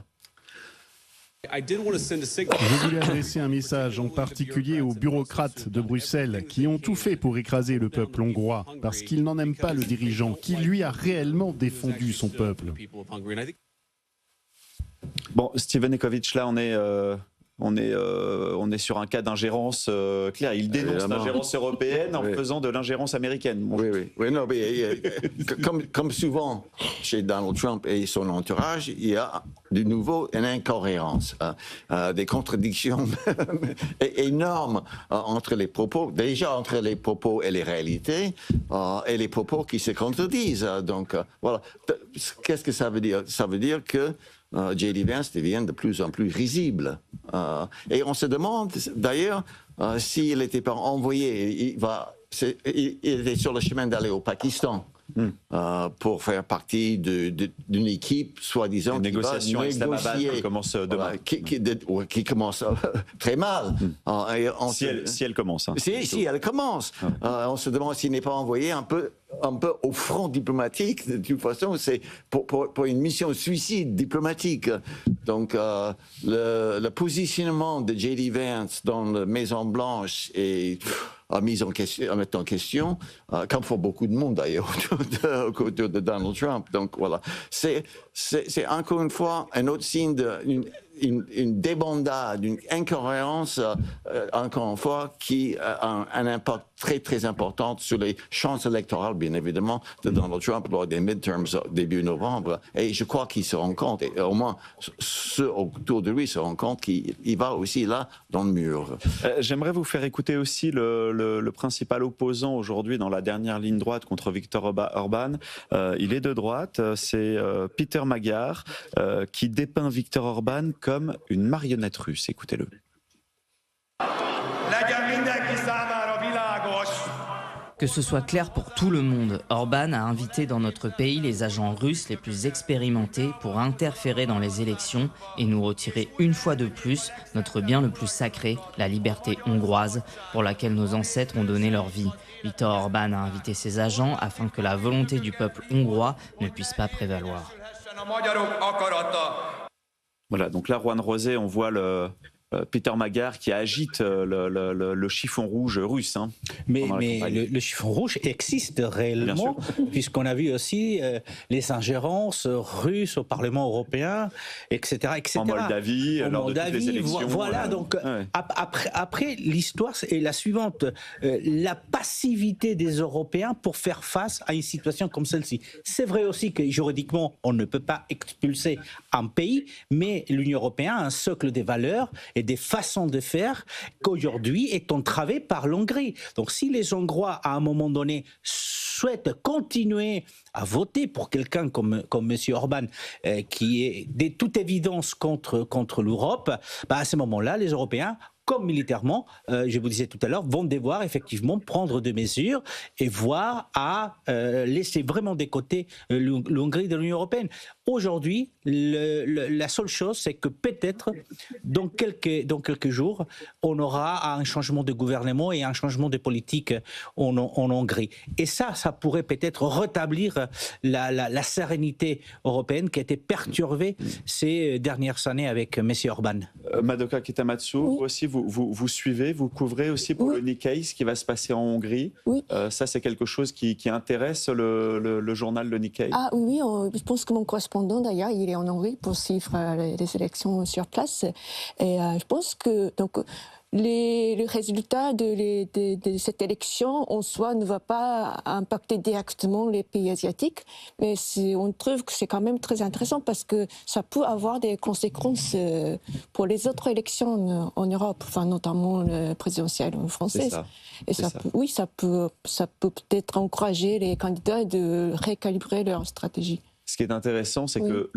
Je voulais adresser un message en particulier aux bureaucrates de Bruxelles qui ont tout fait pour écraser le peuple hongrois parce qu'ils n'en aiment pas le dirigeant qui lui a réellement défendu son peuple. Bon, Steven Ekovitch, là on est sur un cas d'ingérence claire. Il dénonce l'ingérence européenne en faisant de l'ingérence américaine. Oui, non, mais comme souvent chez Donald Trump et son entourage, il y a de nouveau une incohérence, des contradictions énormes entre les propos, déjà entre les propos et les réalités, et les propos qui se contredisent. Donc voilà, qu'est-ce que ça veut dire ? Ça veut dire que J.D. Vance devient de plus en plus risible. Et on se demande d'ailleurs s'il n'était pas envoyé, il était sur le chemin d'aller au Pakistan pour faire partie d'une équipe soi-disant qui va négocier, qui commence demain. Qui commence très mal. Si elle commence. Si elle commence. On se demande s'il n'est pas envoyé un peu au front diplomatique. De toute façon, c'est pour une mission suicide diplomatique. Donc, le positionnement de J.D. Vance dans la Maison-Blanche est mis en question, comme pour beaucoup de monde d'ailleurs, autour de Donald Trump. Donc voilà, c'est encore une fois un autre signe une débandade, une incohérence, encore une fois, qui a un impact très très important sur les chances électorales, bien évidemment, de Donald Trump lors des midterms début novembre. Et je crois qu'il se rend compte, et au moins ceux autour de lui se rendent compte qu'il va aussi là dans le mur. J'aimerais vous faire écouter aussi le principal opposant aujourd'hui dans la dernière ligne droite contre Viktor Orban. Il est de droite, c'est Peter Magyar, qui dépeint Viktor Orban comme une marionnette russe. Écoutez-le. Que ce soit clair pour tout le monde, Orban a invité dans notre pays les agents russes les plus expérimentés pour interférer dans les élections et nous retirer une fois de plus notre bien le plus sacré, la liberté hongroise, pour laquelle nos ancêtres ont donné leur vie. Viktor Orban a invité ses agents afin que la volonté du peuple hongrois ne puisse pas prévaloir. Voilà, donc là, Juan Rosé, on voit Peter Magyar qui agite le chiffon rouge russe. Mais le chiffon rouge existe réellement, puisqu'on a vu aussi les ingérences russes au Parlement européen, etc. En Moldavie, lors de toutes les élections. Voilà, donc après l'histoire est la suivante. La passivité des Européens pour faire face à une situation comme celle-ci. C'est vrai aussi que juridiquement, on ne peut pas expulser un pays, mais l'Union européenne a un socle des valeurs et des façons de faire qu'aujourd'hui est entravée par l'Hongrie. Donc si les Hongrois, à un moment donné, souhaitent continuer à voter pour quelqu'un comme M. Orban, qui est de toute évidence contre l'Europe, à ce moment-là, les Européens, comme militairement, je vous disais tout à l'heure, vont devoir effectivement prendre des mesures et voir à laisser vraiment de côté l'Hongrie de l'Union européenne. Aujourd'hui, la seule chose, c'est que peut-être dans quelques jours, on aura un changement de gouvernement et un changement de politique en Hongrie. Et ça pourrait peut-être rétablir la sérénité européenne qui a été perturbée ces dernières années avec M. Orban. Madoka Kitamatsu, aussi vous suivez, vous couvrez aussi pour le Nikkei ce qui va se passer en Hongrie. Ça, c'est quelque chose qui intéresse le journal Le Nikkei. Ah oui, je pense que mon correspondant d'ailleurs, il est en Hongrie pour suivre les élections sur place. Et je pense que le résultat de cette élection en soi ne va pas impacter directement les pays asiatiques, mais on trouve que c'est quand même très intéressant parce que ça peut avoir des conséquences pour les autres élections en Europe, enfin notamment la présidentielle française. Oui, ça peut peut-être encourager les candidats de récalibrer leur stratégie. Ce qui est intéressant, c'est que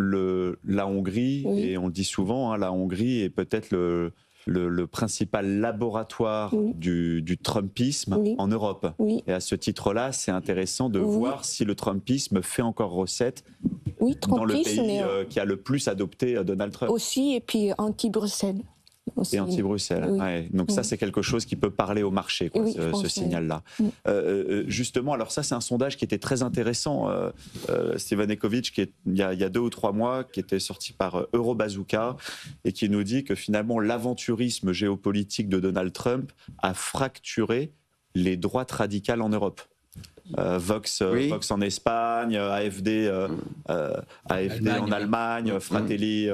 la Hongrie, et on le dit souvent, la Hongrie est peut-être le principal laboratoire du Trumpisme en Europe. Et à ce titre-là, c'est intéressant de voir si le Trumpisme fait encore recette dans le pays qui a le plus adopté Donald Trump. Aussi, et puis anti-Bruxelles. Et anti-Bruxelles. Donc ça, c'est quelque chose qui peut parler au marché, ce signal-là. Justement, alors ça, c'est un sondage qui était très intéressant. Steven Ekovitch, il y a 2 ou 3 mois, qui était sorti par Eurobazooka et qui nous dit que finalement, l'aventurisme géopolitique de Donald Trump a fracturé les droites radicales en Europe. Vox en Espagne, AfD en Allemagne, Fratelli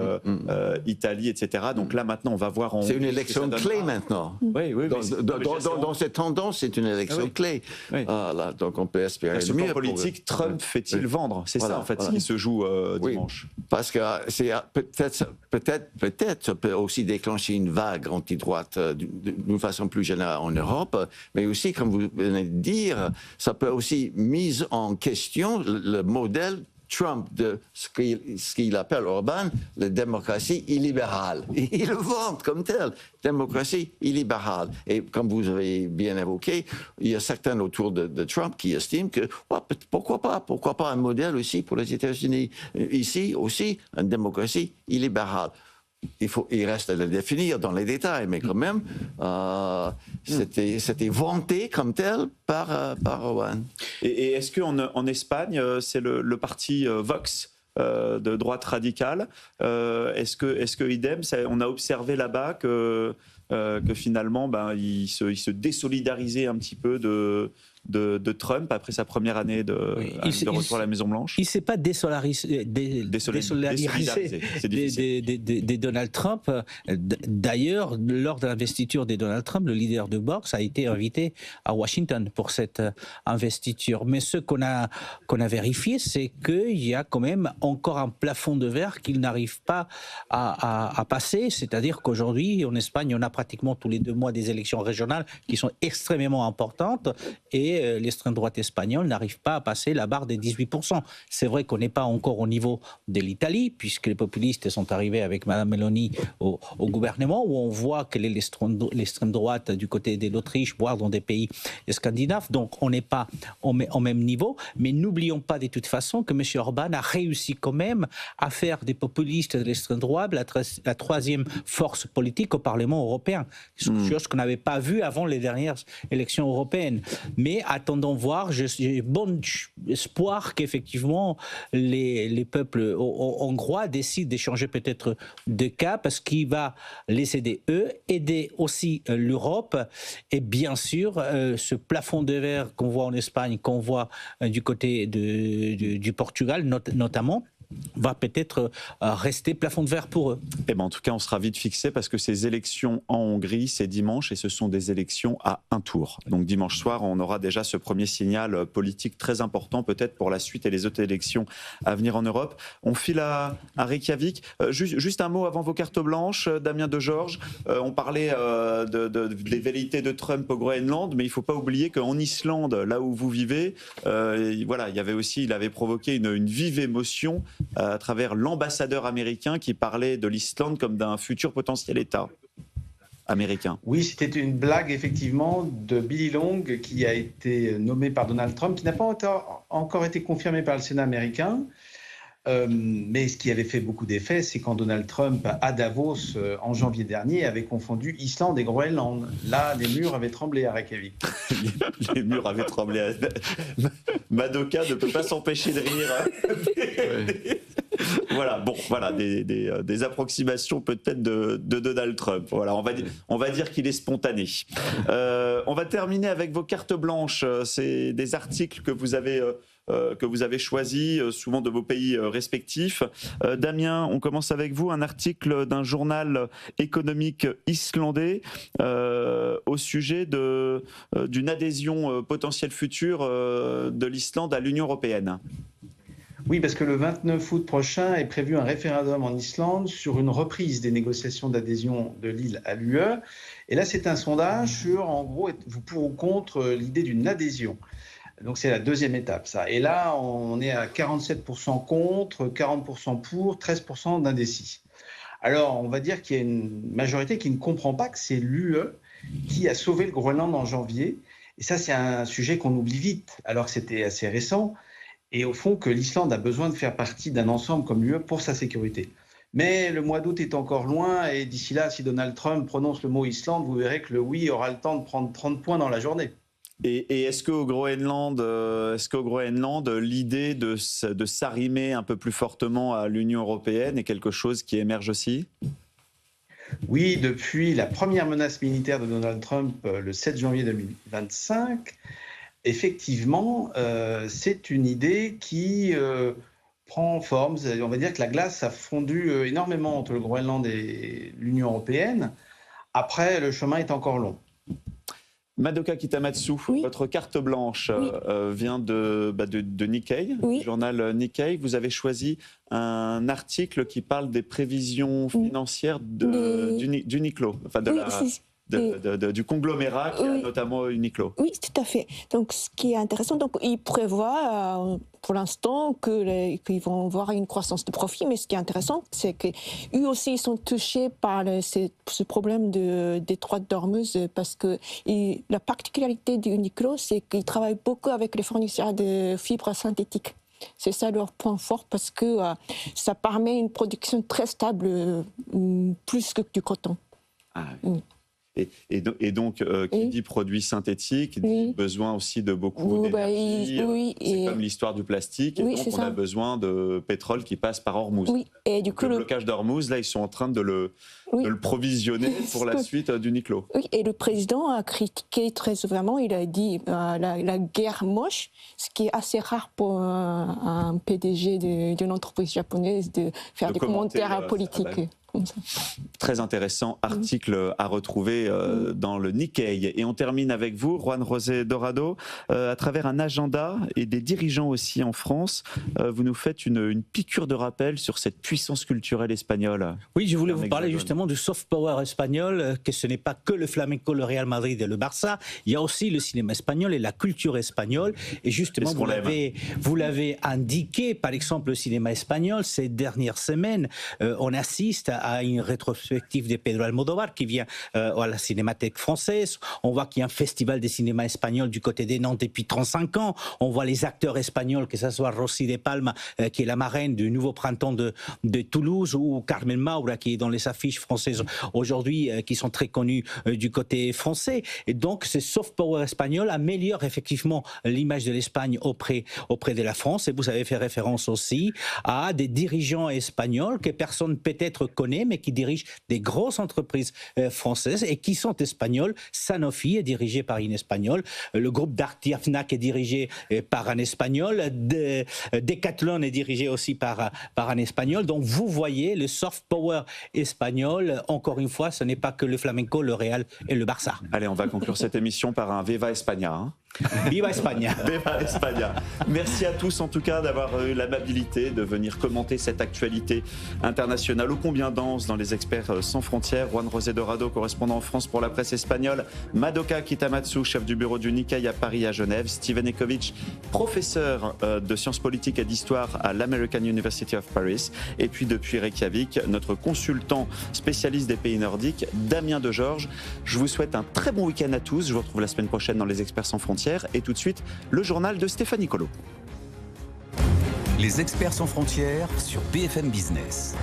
Italie, etc. Donc là maintenant on va voir. C'est une élection clé maintenant. Dans cette tendance, c'est une élection clé. Là, donc on peut espérer le mieux. Politique, Trump fait-il vendre? C'est ça en fait ce qui se joue dimanche. Parce que c'est peut-être ça peut aussi déclencher une vague anti-droite d'une façon plus générale en Europe, mais aussi comme vous venez de dire, ça peut aussi mise en question le modèle Trump de ce qu'il appelle Orban, la démocratie illibérale. Il le vante comme tel, démocratie illibérale. Et comme vous avez bien évoqué, il y a certains autour de Trump qui estiment que pourquoi pas un modèle aussi pour les États-Unis. Ici aussi, une démocratie illibérale. Il reste à le définir dans les détails, mais quand même, c'était vanté comme tel par Orban. Et est-ce qu'en Espagne, c'est le parti Vox de droite radicale? Est-ce que idem, on a observé là-bas que finalement, il se désolidarisait un petit peu de Trump après sa première année de retour à la Maison-Blanche? Il ne s'est pas désolidarisé des Donald Trump. D'ailleurs, lors de l'investiture de Donald Trump, le leader de Vox a été invité à Washington pour cette investiture. Mais ce qu'on a vérifié, c'est qu'il y a quand même encore un plafond de verre qu'il n'arrive pas à passer. C'est-à-dire qu'aujourd'hui, en Espagne, on a pratiquement tous les 2 mois des élections régionales qui sont extrêmement importantes et l'extrême droite espagnole n'arrive pas à passer la barre des 18%. C'est vrai qu'on n'est pas encore au niveau de l'Italie, puisque les populistes sont arrivés avec Mme Meloni au gouvernement, où on voit quelle est l'extrême droite du côté de l'Autriche, voire dans des pays scandinaves. Donc on n'est pas au même niveau. Mais n'oublions pas de toute façon que M. Orban a réussi quand même à faire des populistes de l'extrême droite la troisième force politique au Parlement européen. Chose qu'on n'avait pas vue avant les dernières élections européennes. Mais attendons voir, j'ai bon espoir qu'effectivement les peuples hongrois décident d'échanger peut-être de cas, parce qu'il va les aider eux, aider aussi l'Europe, et bien sûr ce plafond de verre qu'on voit en Espagne, qu'on voit du côté du Portugal notamment, va peut-être rester plafond de verre pour eux. En tout cas, on sera vite fixé parce que ces élections en Hongrie, c'est dimanche et ce sont des élections à un tour. Donc dimanche soir, on aura déjà ce premier signal politique très important peut-être pour la suite et les autres élections à venir en Europe. On file à Reykjavik. Juste un mot avant vos cartes blanches, Damien Degeorges. On parlait des velléités de Trump au Groenland, mais il ne faut pas oublier qu'en Islande, là où vous vivez, il avait provoqué une vive émotion à travers l'ambassadeur américain qui parlait de l'Islande comme d'un futur potentiel État américain. Oui, c'était une blague effectivement de Billy Long qui a été nommé par Donald Trump, qui n'a pas encore été confirmé par le Sénat américain. Mais ce qui avait fait beaucoup d'effet, c'est quand Donald Trump, à Davos, en janvier dernier, avait confondu Islande et Groenland. Là, les murs avaient tremblé à Reykjavik. Les murs avaient tremblé. Madoka ne peut pas s'empêcher de rire. Voilà, des approximations peut-être de Donald Trump. Voilà, on va dire qu'il est spontané. On va terminer avec vos cartes blanches. C'est des articles que vous avez choisis, souvent de vos pays respectifs. Damien, on commence avec vous. Un article d'un journal économique islandais au sujet d'une adhésion potentielle future de l'Islande à l'Union européenne. Oui, parce que le 29 août prochain est prévu un référendum en Islande sur une reprise des négociations d'adhésion de l'île à l'UE. Et là, c'est un sondage sur, en gros, êtes-vous pour ou contre l'idée d'une adhésion. Donc, c'est la deuxième étape, ça. Et là, on est à 47% contre, 40% pour, 13% d'indécis. Alors, on va dire qu'il y a une majorité qui ne comprend pas que c'est l'UE qui a sauvé le Groenland en janvier. Et ça, c'est un sujet qu'on oublie vite, alors que c'était assez récent. Et au fond, que l'Islande a besoin de faire partie d'un ensemble comme l'UE pour sa sécurité. Mais le mois d'août est encore loin, et d'ici là, si Donald Trump prononce le mot Islande, vous verrez que le oui aura le temps de prendre 30 points dans la journée. Et est-ce qu'au Groenland, l'idée de s'arrimer un peu plus fortement à l'Union européenne est quelque chose qui émerge aussi ? Oui, depuis la première menace militaire de Donald Trump le 7 janvier 2025, effectivement, c'est une idée qui prend forme. On va dire que la glace a fondu énormément entre le Groenland et l'Union européenne. Après, le chemin est encore long. Madoka Kitamatsu, votre carte blanche vient de Nikkei, du journal Nikkei. Vous avez choisi un article qui parle des prévisions financières du Uniqlo, enfin du conglomérat qui a notamment Uniqlo. Oui, tout à fait. Donc, ce qui est intéressant, donc, ils prévoient pour l'instant qu'ils vont avoir une croissance de profit, mais ce qui est intéressant, c'est qu'eux aussi, ils sont touchés par ce problème de détroit d'Ormuz, parce que la particularité d'Uniqlo, c'est qu'ils travaillent beaucoup avec les fournisseurs de fibres synthétiques. C'est ça leur point fort, parce que ça permet une production très stable, plus que du coton. Ah, oui. Et donc, qui dit produits synthétiques, dit besoin aussi de beaucoup d'énergie. C'est comme l'histoire du plastique. Et donc, on a besoin de pétrole qui passe par Hormuz. Oui. Et du coup, le blocage d'Hormuz, là, ils sont en train de le provisionner pour la suite du Uniqlo. Oui, et le président a critiqué très ouvertement. Il a dit la guerre moche, ce qui est assez rare pour un PDG d'une entreprise japonaise de faire des commentaires politiques. Très intéressant article à retrouver dans le Nikkei. Et on termine avec vous, Juan José Dorado, à travers un agenda et des dirigeants aussi en France. Vous nous faites une piqûre de rappel sur cette puissance culturelle espagnole. Oui, je voulais vous parler justement du soft power espagnol, que ce n'est pas que le flamenco, le Real Madrid et le Barça. Il y a aussi le cinéma espagnol et la culture espagnole. Et justement, vous l'avez indiqué, par exemple, le cinéma espagnol, ces dernières semaines, on assiste à une rétrospective de Pedro Almodóvar qui vient à la Cinémathèque française. On voit qu'il y a un festival de cinéma espagnol du côté des Nantes depuis 35 ans. On voit les acteurs espagnols, que ce soit Rosy de Palma, qui est la marraine du nouveau printemps de Toulouse, ou Carmen Maura, qui est dans les affiches françaises aujourd'hui, qui sont très connues du côté français. Et donc, ce soft power espagnol améliore effectivement l'image de l'Espagne auprès de la France. Et vous avez fait référence aussi à des dirigeants espagnols que personne peut-être connaît, mais qui dirigent des grosses entreprises françaises et qui sont espagnols. Sanofi est dirigé par une espagnole, le groupe Darty Fnac est dirigé par un espagnol, Decathlon est dirigé aussi par un espagnol. Donc vous voyez le soft power espagnol, encore une fois, ce n'est pas que le flamenco, le Real et le Barça. Allez, on va conclure cette émission par un Viva España. Hein. Viva España. Viva España. Merci à tous en tout cas d'avoir eu l'amabilité de venir commenter cette actualité internationale ô combien dense dans les experts sans frontières. Juan José Dorado, correspondant en France pour la presse espagnole. Madoka Kitamatsu, chef du bureau du Nikkei à Paris, à Genève. Steven Ekovitch, professeur de sciences politiques et d'histoire à l'American University of Paris. Et puis depuis Reykjavik, notre consultant spécialiste des pays nordiques, Damien Degeorges. Je vous souhaite un très bon week-end à tous. Je vous retrouve la semaine prochaine dans les experts sans frontières. Et tout de suite, le journal de Stéphanie Colo. Les experts sans frontières sur BFM Business.